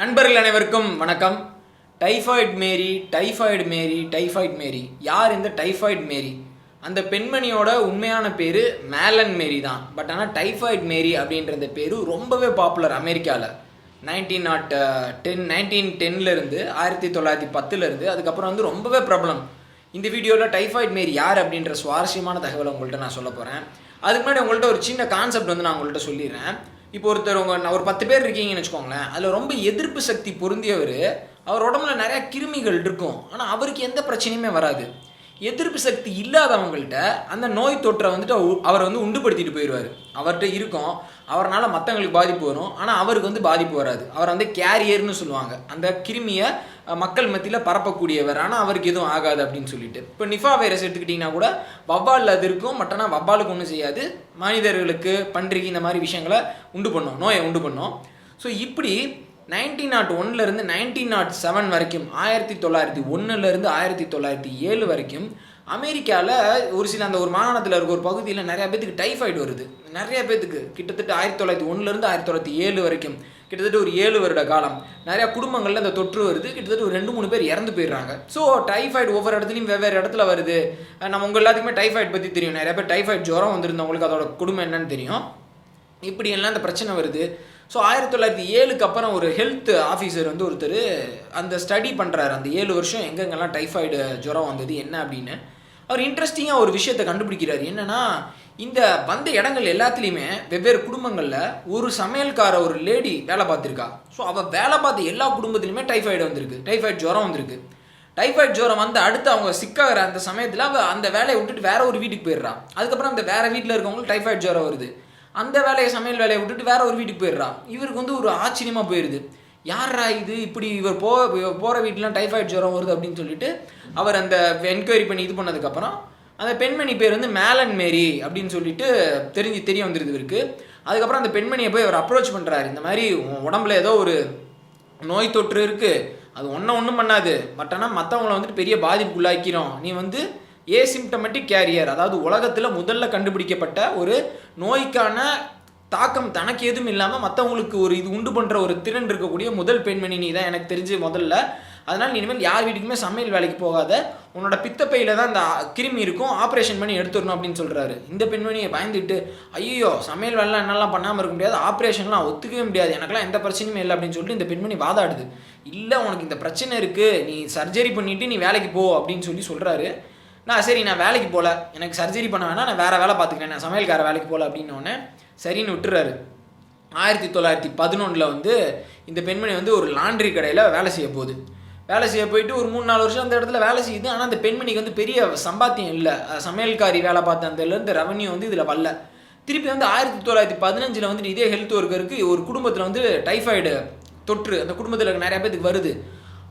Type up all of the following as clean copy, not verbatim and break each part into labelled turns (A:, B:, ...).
A: நண்பர்கள் அனைவருக்கும் வணக்கம். டைஃபாய்டு மேரி யார்? இந்த டைஃபாய்டு மேரி அந்த பெண்மணியோட உண்மையான பேர் மேலன் மேரி தான். பட் ஆனால் டைஃபாய்டு மேரி அப்படின்ற பேர் ரொம்பவே பாப்புலர் அமெரிக்காவில். 1910 1910 அதுக்கப்புறம் வந்து ரொம்பவே பிரபலம். இந்த வீடியோவில் டைஃபாய்டு மேரி யார் அப்படின்ற சுவாரஸ்யமான தகவலை உங்கள்கிட்ட நான் சொல்ல போகிறேன். அதுக்கு முன்னாடி உங்கள்கிட்ட ஒரு சின்ன கான்செப்ட் வந்து நான் உங்கள்கிட்ட சொல்லிடுறேன். இப்போ ஒரு 10 பேர் இருக்கீங்கன்னு வச்சுக்கோங்களேன். அதில் ரொம்ப எதிர்ப்பு சக்தி பொருந்தியவர். அவர் உடம்புல நிறையா கிருமிகள் இருக்கும், ஆனால் அவருக்கு எந்த பிரச்சனையுமே வராது. எதிர்ப்பு சக்தி இல்லாதவங்கள்ட்ட அந்த நோய் தொற்றை வந்துட்டு அவரை வந்து உண்டுபடுத்திட்டு போயிடுவார். அவர்கிட்ட இருக்கும், அவரால் மற்றவங்களுக்கு பாதிப்பு வரும், ஆனால் அவருக்கு வந்து பாதிப்பு வராது. அவர் வந்து கேரியர்னு சொல்லுவாங்க, அந்த கிருமியை மக்கள் மத்தியில் பரப்பக்கூடியவர், ஆனால் அவருக்கு எதுவும் ஆகாது அப்படின்னு சொல்லிட்டு. இப்போ நிஃபா வைரஸ் எடுத்துக்கிட்டிங்கன்னா கூட வவ்வால் அது இருக்கும், மட்டனா வவ்வாலுக்கு ஒன்றும் செய்யாது, மனிதர்களுக்கு பன்றிக்கு இந்த மாதிரி விஷயங்களை நோயை உண்டு பண்ணும். ஸோ இப்படி 1901 1907 வரைக்கும், 1901 1907 வரைக்கும் அமெரிக்காவில் ஒரு சில அந்த ஒரு மாகாணத்தில் இருக்க ஒரு பகுதியில் நிறையா பேத்துக்கு டைஃபாய்டு வருது. நிறைய பேத்துக்கு கிட்டத்தட்ட 1901 1907 வரைக்கும் கிட்டத்தட்ட ஒரு 7 வருட காலம் நிறையா குடும்பங்களில் அந்த தொற்று வருது. கிட்டத்தட்ட ஒரு 2-3 பேர் இறந்து போயிடுறாங்க. ஸோ டைஃபாய்டு ஒவ்வொரு இடத்துலையும் வெவ்வேறு இடத்துல வருது. நம்ம உங்கள் எல்லாத்துக்குமே டைஃபாய்டு பற்றி தெரியும். நிறைய பேர் டைஃபாய்டு ஜுரம் வந்திருந்தவங்களுக்கு அதோட குடும்பம் என்னன்னு தெரியும். இப்படி எல்லாம் அந்த பிரச்சனை வருது. ஸோ 1907 அப்புறம் ஒரு ஹெல்த் ஆஃபீஸர் வந்து ஒருத்தர் அந்த ஸ்டடி பண்ணுறாரு, அந்த 7 வருஷம் எங்கெங்கெல்லாம் டைஃபாய்டு ஜுரம் வந்தது என்ன அப்படின்னு. அவர் இன்ட்ரெஸ்டிங்காக ஒரு விஷயத்தை கண்டுபிடிக்கிறார். என்னென்னா, இந்த வந்த இடங்கள் எல்லாத்துலேயுமே வெவ்வேறு குடும்பங்களில் ஒரு சமையல்கார ஒரு லேடி வேலை பார்த்துருக்கா. ஸோ அவள் வேலை பார்த்த எல்லா குடும்பத்துலையுமே டைஃபாய்டு வந்திருக்கு, டைஃபாய்டு ஜுரம் வந்திருக்கு. டைஃபாய்டு ஜுரம் வந்து அடுத்து அவங்க சிக்காகிற அந்த சமயத்தில் அவள் அந்த வேலையை விட்டுட்டு வேற ஒரு வீட்டுக்கு போயிடுறா. அதுக்கப்புறம் அந்த வேறு வீட்டில் இருக்கவங்களுக்கு டைஃபாய்டு ஜுரம் வருது. அந்த சமையல் வேலையை விட்டுட்டு வேற ஒரு வீட்டுக்கு போயிடுறா. இவருக்கு வந்து ஒரு ஆச்சரியமாக போயிடுது, யாரா இது இப்படி இவர் போகிற வீட்டிலாம் டைஃபாய்டு ஜுரம் வருது அப்படின்னு சொல்லிட்டு அவர் அந்த என்கொயரி பண்ணி இது பண்ணதுக்கப்புறம் அந்த பெண்மணி பேர் வந்து மேலன் மேரி அப்படின்னு சொல்லிட்டு தெரிய வந்துடுது இவருக்கு. அதுக்கப்புறம் அந்த பெண்மணியை போய் அவர் அப்ரோச் பண்ணுறாரு. இந்த மாதிரி உடம்புல ஏதோ ஒரு நோய் தொற்று இருக்குது, அது ஒன்றும் பண்ணாது, பட் ஆனால் மற்றவங்களை வந்துட்டு பெரிய பாதிப்புக்குள்ளாக்கிறோம். நீ வந்து ஏசிம்டமெட்டிக் கேரியர், அதாவது உலகத்தில் முதல்ல கண்டுபிடிக்கப்பட்ட ஒரு நோய்க்கான தாக்கம் தனக்கு எதுவும் இல்லாமல் மற்றவங்களுக்கு ஒரு இது உண்டு பண்ணுற ஒரு திறன் இருக்கக்கூடிய முதல் பெண்மணி நீ தான் எனக்கு தெரிஞ்சு முதல்ல. அதனால் இனிமேல் யார் வீட்டுக்குமே சமையல் வேலைக்கு போகாத, உன்னோட பித்தப்பையில் தான் இந்த கிருமி இருக்கும், ஆப்ரேஷன் பண்ணி எடுத்துடணும் அப்படின்னு சொல்கிறாரு. இந்த பெண்மணியை பயந்துட்டு, ஐயோ சமையல் வேலைலாம் என்னெல்லாம் பண்ணாமல் இருக்க முடியாது, ஆப்ரேஷன்லாம் ஒத்துக்கவே முடியாது, எனக்குலாம் எந்த பிரச்சனையுமே இல்லை அப்படின்னு சொல்லிட்டு இந்த பெண்மணி வாதாடுது. இல்லை உனக்கு இந்த பிரச்சனை இருக்குது, நீ சர்ஜரி பண்ணிவிட்டு நீ வேலைக்கு போ அப்படின்னு சொல்கிறாரு. நான் வேலைக்கு போகல, எனக்கு சர்ஜரி பண்ண வேணாம், நான் வேறு வேலை பார்த்துக்கிறேன், நான் சமையல்கார வேலைக்கு போகல அப்படின்னோடனே சரின்னு விட்டுறாரு. 1911 வந்து இந்த பெண்மணி வந்து ஒரு லாண்ட்ரி கடையில் வேலை செய்ய போயிட்டு ஒரு 3-4 வருஷம் அந்த இடத்துல வேலை செய்யுது. ஆனால் அந்த பெண்மணிக்கு வந்து பெரிய சம்பாத்தியம் இல்லை, சமையல்காரி வேலை பார்த்த அந்த ரெவன்யூ வந்து இதில் வரல. திருப்பி வந்து 1915 வந்துட்டு இதே ஹெல்த் ஒர்க்கருக்கு ஒரு குடும்பத்தில் வந்து டைஃபாய்டு தொற்று அந்த குடும்பத்தில் நிறைய பேருக்கு வருது.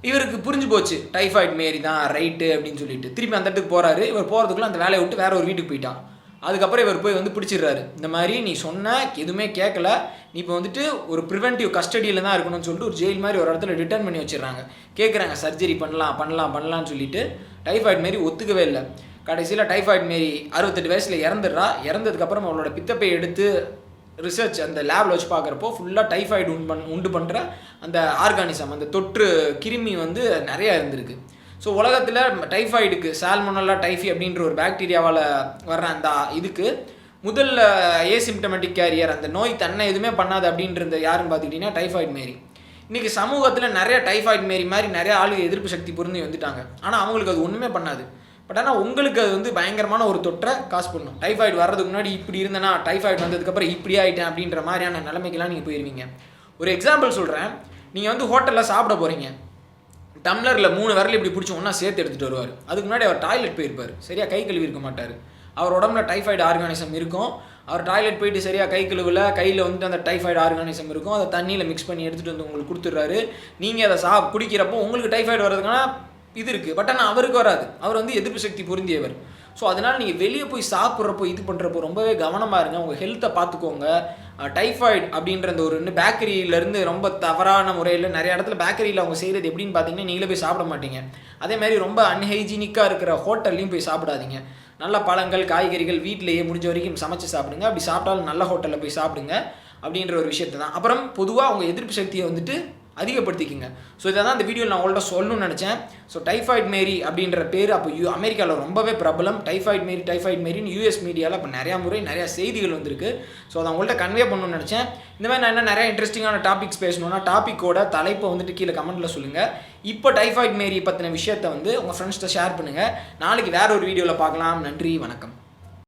A: இவருக்கு புரிஞ்சு போச்சு டைஃபாய்டு மாரி தான் ரைட்டு அப்படின்னு சொல்லிட்டு திருப்பி அந்த இடத்துக்கு போகிறாரு. இவர் போகிறதுக்குள்ள அந்த வேலையை விட்டு வேற ஒரு வீட்டுக்கு போயிட்டான். அதுக்கப்புறம் இவர் போய் வந்து பிடிச்சிடுறாரு. இந்த மாதிரி நீ சொன்ன எதுவுமே கேட்கல, நீ இப்போ வந்துட்டு ஒரு ப்ரிவென்டிவ் கஸ்டடியில் தான் இருக்கணும்னு சொல்லிட்டு ஒரு ஜெயில் மாதிரி ஒரு இடத்துல ரிட்டர்ன் பண்ணி வச்சிடறாங்க. கேட்குறாங்க சர்ஜரி பண்ணலாம்னு சொல்லிட்டு டைஃபாய்டு மாரி ஒத்துக்கவே இல்லை. கடைசியில் டைஃபாய்டு மாரி 68 வயசில் இறந்துடுறா. இறந்ததுக்கப்புறம் அவளோட பித்தப்பை எடுத்து ரிசர்ச் அந்த லேபில் வச்சு பார்க்குறப்போ ஃபுல்லாக டைஃபாய்டு உண்டு பண்ணுற அந்த ஆர்கானிசம், அந்த தொற்று கிருமி வந்து நிறையா இருந்திருக்கு. ஸோ உலகத்தில் டைஃபாய்டுக்கு சால்மோனல்லா டைஃபி அப்படின்ற ஒரு பாக்டீரியாவால் வர்ற அந்த இதுக்கு முதல்ல ஏசிம்டமெட்டிக் கேரியர், அந்த நோய் தன்னை எதுவுமே பண்ணாது அப்படின்றது யாருன்னு பார்த்துக்கிட்டிங்கன்னா டைஃபாய்டு மாரி. இன்றைக்கி சமூகத்தில் நிறைய டைஃபாய்டு மாரி நிறைய ஆளுங்க எதிர்ப்பு சக்தி பொருந்தி வந்துட்டாங்க, ஆனால் அவங்களுக்கு அது ஒன்றுமே பண்ணாது. பட் ஆனால் உங்களுக்கு அது வந்து பயங்கரமான ஒரு தொற்றை காசு பண்ணும். டைஃபாய்டு வர்றதுக்கு முன்னாடி இப்படி இருந்தேன்னா டைஃபாய்டு வந்ததுக்கப்புறம் இப்படி ஆகிட்டேன் அப்படின்ற மாதிரியான நிலைமைக்கெல்லாம் நீங்கள் போயிருவீங்க. ஒரு எக்ஸாம்பிள் சொல்கிறேன். நீங்கள் வந்து ஹோட்டலில் சாப்பிட போகிறீங்க, டம்ளரில் 3 விரல் இப்படி பிடிச்சி ஒன்றா சேர்த்து எடுத்துகிட்டு வருவார். அதுக்கு முன்னாடி அவர் டாய்லெட் போயிருப்பார், சரியாக கை கழுவி இருக்க மாட்டார். அவர் உடம்புல டைஃபாய்டு ஆர்கானிசம் இருக்கும். அவர் டாய்லெட் போயிட்டு சரியாக கை கழுவில் கையில் வந்துட்டு அந்த டைஃபாய்டு ஆர்கானிசம் இருக்கும், அதை தண்ணியில் மிக்ஸ் பண்ணி எடுத்துகிட்டு வந்து உங்களுக்கு கொடுத்துட்றாரு. நீங்கள் அதை குடிக்கிறப்போ உங்களுக்கு டைஃபாய்டு வர்றதுக்கான இது இருக்குது, பட் ஆனால் அவருக்கு வராது. அவர் வந்து எதிர்ப்பு சக்தி பொருந்தியவர். ஸோ அதனால் நீங்கள் வெளியே போய் சாப்பிட்றப்போ இது பண்ணுறப்போ ரொம்பவே கவனமாக இருங்க, உங்கள் ஹெல்த்தை பார்த்துக்கோங்க. டைஃபாய்டு அப்படின்ற அந்த ஒரு பேக்கரியிலேருந்து ரொம்ப தவறான முறையில் நிறைய இடத்துல பேக்கரியில் அவங்க செய்கிறது எப்படின்னு பார்த்தீங்கன்னா, நீங்களே போய் சாப்பிட மாட்டீங்க. அதே மாதிரி ரொம்ப அன்ஹைஜீனிக்காக இருக்கிற ஹோட்டல்லையும் போய் சாப்பிடாதீங்க. நல்ல பழங்கள் காய்கறிகள் வீட்டிலேயே முடிஞ்ச வரைக்கும் சமைச்சு சாப்பிடுங்க. அப்படி சாப்பிட்டாலும் நல்ல ஹோட்டலில் போய் சாப்பிடுங்க அப்படின்ற ஒரு விஷயத்தை தான். அப்புறம் பொதுவாக அவங்க எதிர்ப்பு சக்தியை வந்துட்டு அதிகப்படுத்திக்கிங்க. ஸோ இதை தான் இந்த வீடியோவில் நான் உங்கள்கிட்ட சொல்லணும்னு நினச்சேன். ஸோ டைஃபாய்டு மேரி அப்படின்ற பேர் அப்போ அமெரிக்காவில் ரொம்பவே பிரபலம். டைஃபாய்டு மேரின்னு யூஎஸ் மீடியாவில் இப்போ நிறையா முறை நிறையா செய்திகள் வந்திருக்கு. ஸோ அதை உங்கள்கிட்ட கன்வே பண்ணணும்னு நினச்சேன். இந்த மாதிரி நான் என்ன நிறைய இன்ட்ரெஸ்டிங்கான டாபிக்ஸ் பேசணுன்னா டாப்பிக்கோட தலைப்பை வந்துட்டு கீழே கமெண்ட்டில் சொல்லுங்கள். இப்போ டைஃபாய்டு மேரி பற்றின விஷயத்தை வந்து உங்கள் ஃப்ரெண்ட்ஸ்கிட்ட ஷேர் பண்ணுங்கள். நாளைக்கு வேற ஒரு வீடியோவில் பார்க்கலாம். நன்றி, வணக்கம்.